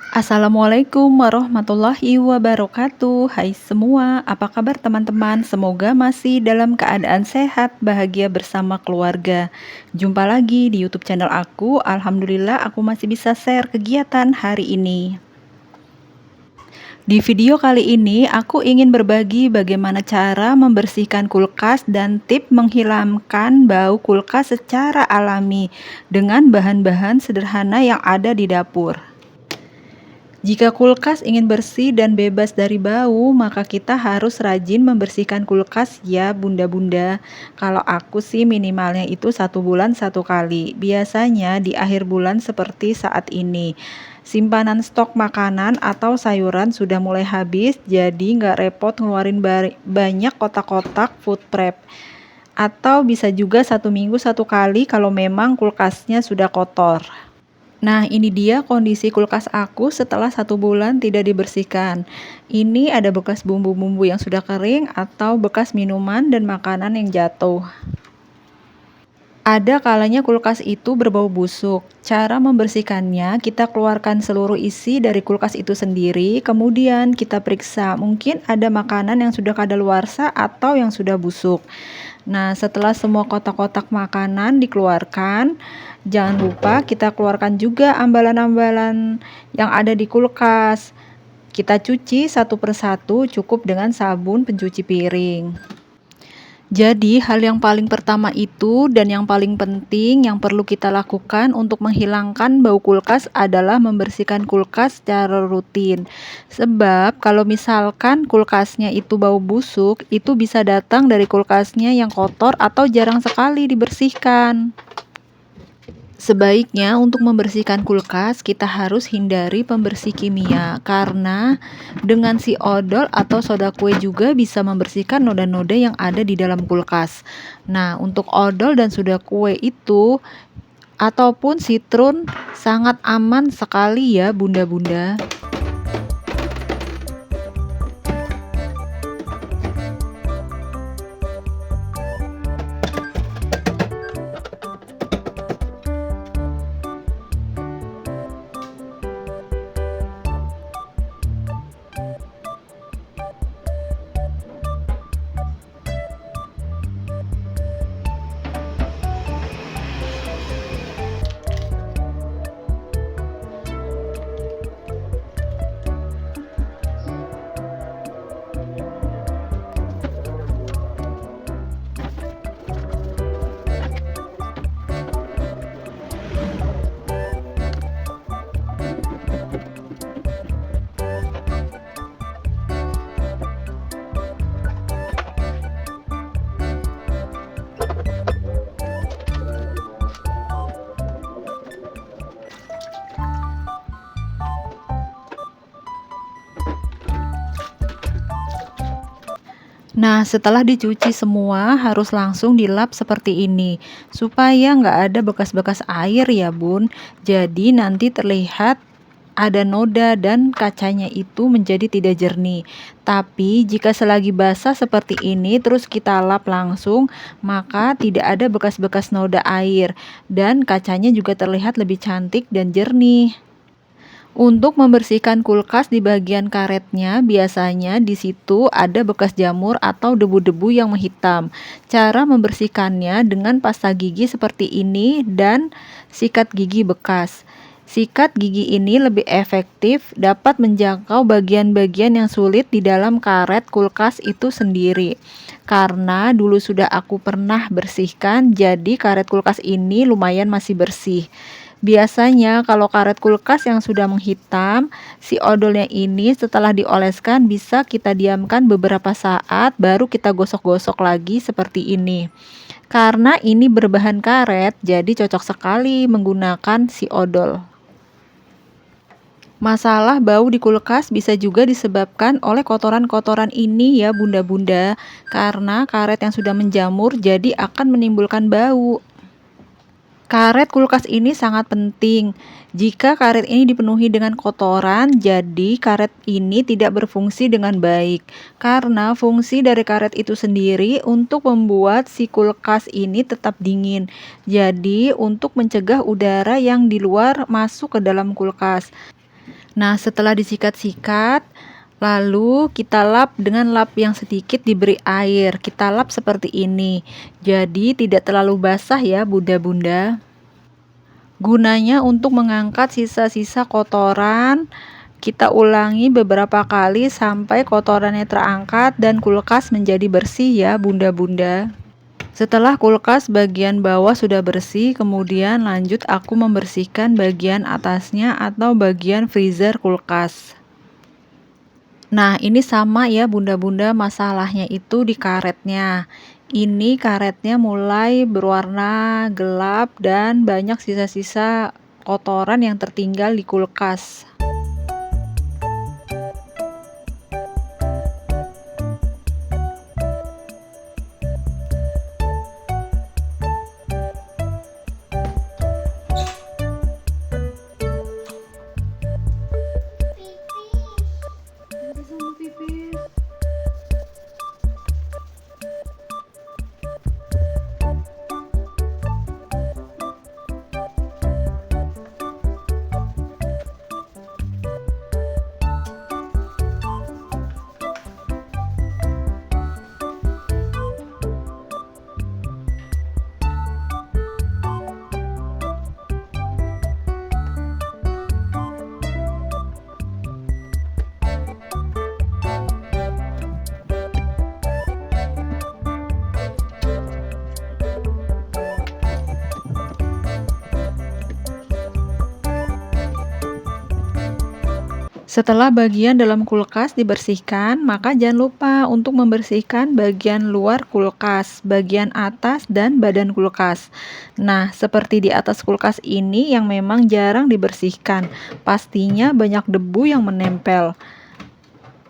Assalamualaikum warahmatullahi wabarakatuh. Hai semua, apa kabar teman-teman? Semoga masih dalam keadaan sehat, bahagia bersama keluarga. Jumpa lagi di YouTube channel aku. Alhamdulillah aku masih bisa share kegiatan hari ini. Di video kali ini aku ingin berbagi bagaimana cara membersihkan kulkas dan tips menghilangkan bau kulkas secara alami dengan bahan-bahan sederhana yang ada di dapur. Jika kulkas ingin bersih dan bebas dari bau, maka kita harus rajin membersihkan kulkas ya bunda-bunda. Kalau aku sih minimalnya itu 1 bulan 1 kali. Biasanya di akhir bulan seperti saat ini. Simpanan stok makanan atau sayuran sudah mulai habis, jadi nggak repot ngeluarin banyak kotak-kotak food prep. Atau bisa juga 1 minggu 1 kali kalau memang kulkasnya sudah kotor. Nah, ini dia kondisi kulkas aku setelah 1 bulan tidak dibersihkan. Ini ada bekas bumbu-bumbu yang sudah kering atau bekas minuman dan makanan yang jatuh. Ada kalanya kulkas itu berbau busuk. Cara membersihkannya, kita keluarkan seluruh isi dari kulkas itu sendiri, kemudian kita periksa. Mungkin ada makanan yang sudah kadaluarsa atau yang sudah busuk. Nah, setelah semua kotak-kotak makanan dikeluarkan, jangan lupa kita keluarkan juga ambalan-ambalan yang ada di kulkas. Kita cuci satu persatu cukup dengan sabun pencuci piring. Jadi, hal yang paling pertama itu dan yang paling penting yang perlu kita lakukan untuk menghilangkan bau kulkas adalah membersihkan kulkas secara rutin. Sebab kalau misalkan kulkasnya itu bau busuk, itu bisa datang dari kulkasnya yang kotor atau jarang sekali dibersihkan. Sebaiknya untuk membersihkan kulkas kita harus hindari pembersih kimia karena dengan si odol atau soda kue juga bisa membersihkan noda-noda yang ada di dalam kulkas. Nah, untuk odol dan soda kue itu ataupun sitrun sangat aman sekali ya bunda-bunda. Nah, setelah dicuci semua harus langsung dilap seperti ini supaya nggak ada bekas-bekas air ya bun. Jadi nanti terlihat ada noda dan kacanya itu menjadi tidak jernih. Tapi jika selagi basah seperti ini terus kita lap langsung, maka tidak ada bekas-bekas noda air dan kacanya juga terlihat lebih cantik dan jernih. Untuk membersihkan kulkas di bagian karetnya, biasanya di situ ada bekas jamur atau debu-debu yang menghitam. Cara membersihkannya dengan pasta gigi seperti ini dan sikat gigi bekas. Sikat gigi ini lebih efektif dapat menjangkau bagian-bagian yang sulit di dalam karet kulkas itu sendiri. Karena dulu sudah aku pernah bersihkan, jadi karet kulkas ini lumayan masih bersih. Biasanya kalau karet kulkas yang sudah menghitam, si odolnya ini setelah dioleskan bisa kita diamkan beberapa saat baru kita gosok-gosok lagi seperti ini. Karena ini berbahan karet, jadi cocok sekali menggunakan si odol. Masalah bau di kulkas bisa juga disebabkan oleh kotoran-kotoran ini ya bunda-bunda. Karena karet yang sudah menjamur jadi akan menimbulkan bau. Karet kulkas ini sangat penting. Jika karet ini dipenuhi dengan kotoran, jadi karet ini tidak berfungsi dengan baik. Karena fungsi dari karet itu sendiri untuk membuat si kulkas ini tetap dingin. Jadi untuk mencegah udara yang di luar masuk ke dalam kulkas. Nah, setelah disikat-sikat, lalu kita lap dengan lap yang sedikit diberi air. Kita lap seperti ini. Jadi tidak terlalu basah ya bunda-bunda. Gunanya untuk mengangkat sisa-sisa kotoran. Kita ulangi beberapa kali sampai kotorannya terangkat dan kulkas menjadi bersih ya bunda-bunda. Setelah kulkas bagian bawah sudah bersih, kemudian lanjut aku membersihkan bagian atasnya atau bagian freezer kulkas. Nah, ini sama ya bunda-bunda, masalahnya itu di karetnya. Ini karetnya mulai berwarna gelap dan banyak sisa-sisa kotoran yang tertinggal di kulkas. Setelah bagian dalam kulkas dibersihkan, maka jangan lupa untuk membersihkan bagian luar kulkas, bagian atas dan badan kulkas. Nah, seperti di atas kulkas ini yang memang jarang dibersihkan, pastinya banyak debu yang menempel.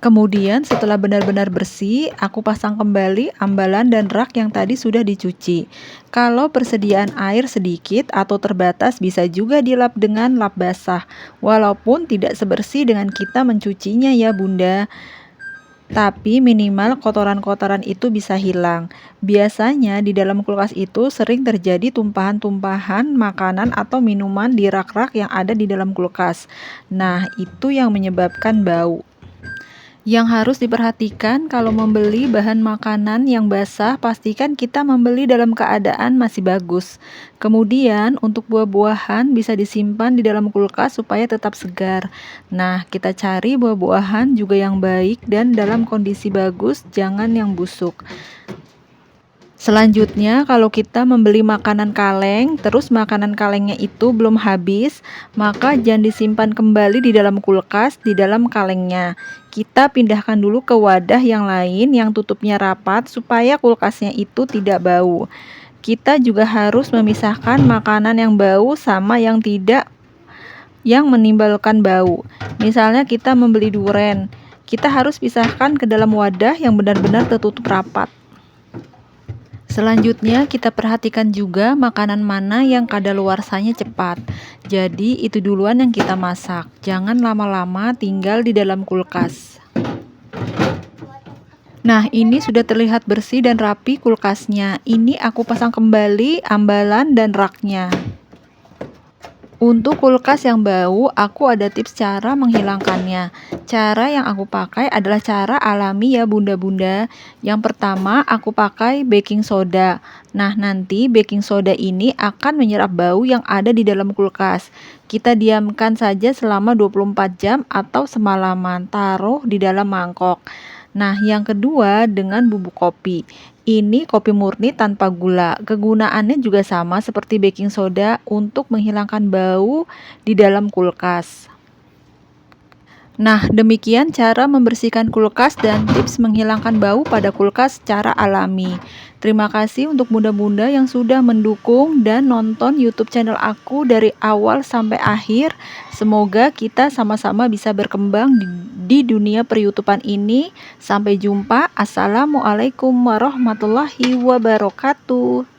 Kemudian setelah benar-benar bersih, aku pasang kembali ambalan dan rak yang tadi sudah dicuci. Kalau persediaan air sedikit atau terbatas bisa juga dilap dengan lap basah. Walaupun tidak sebersih dengan kita mencucinya ya bunda. Tapi minimal kotoran-kotoran itu bisa hilang. Biasanya di dalam kulkas itu sering terjadi tumpahan-tumpahan makanan atau minuman di rak-rak yang ada di dalam kulkas. Nah, itu yang menyebabkan bau. Yang harus diperhatikan kalau membeli bahan makanan yang basah, pastikan kita membeli dalam keadaan masih bagus. Kemudian untuk buah-buahan bisa disimpan di dalam kulkas supaya tetap segar. Nah, kita cari buah-buahan juga yang baik dan dalam kondisi bagus, jangan yang busuk. Selanjutnya, kalau kita membeli makanan kaleng, terus makanan kalengnya itu belum habis, maka jangan disimpan kembali di dalam kulkas, di dalam kalengnya. Kita pindahkan dulu ke wadah yang lain yang tutupnya rapat supaya kulkasnya itu tidak bau. Kita juga harus memisahkan makanan yang bau sama yang tidak, yang menimbulkan bau. Misalnya kita membeli duren, kita harus pisahkan ke dalam wadah yang benar-benar tertutup rapat. Selanjutnya kita perhatikan juga makanan mana yang kadaluarsanya cepat. Jadi itu duluan yang kita masak. Jangan lama-lama tinggal di dalam kulkas. Nah, ini sudah terlihat bersih dan rapi kulkasnya. Ini aku pasang kembali ambalan dan raknya. Untuk kulkas yang bau, aku ada tips cara menghilangkannya. Cara yang aku pakai adalah cara alami ya bunda-bunda. Yang pertama, aku pakai baking soda. Nah, nanti baking soda ini akan menyerap bau yang ada di dalam kulkas. Kita diamkan saja selama 24 jam atau semalaman, taruh di dalam mangkok. Nah, yang kedua dengan bubuk kopi. Ini kopi murni tanpa gula. Kegunaannya juga sama seperti baking soda untuk menghilangkan bau di dalam kulkas. Nah, demikian cara membersihkan kulkas dan tips menghilangkan bau pada kulkas secara alami. Terima kasih untuk bunda-bunda yang sudah mendukung dan nonton YouTube channel aku dari awal sampai akhir. Semoga kita sama-sama bisa berkembang di dunia per-YouTubean ini. Sampai jumpa. Assalamualaikum warahmatullahi wabarakatuh.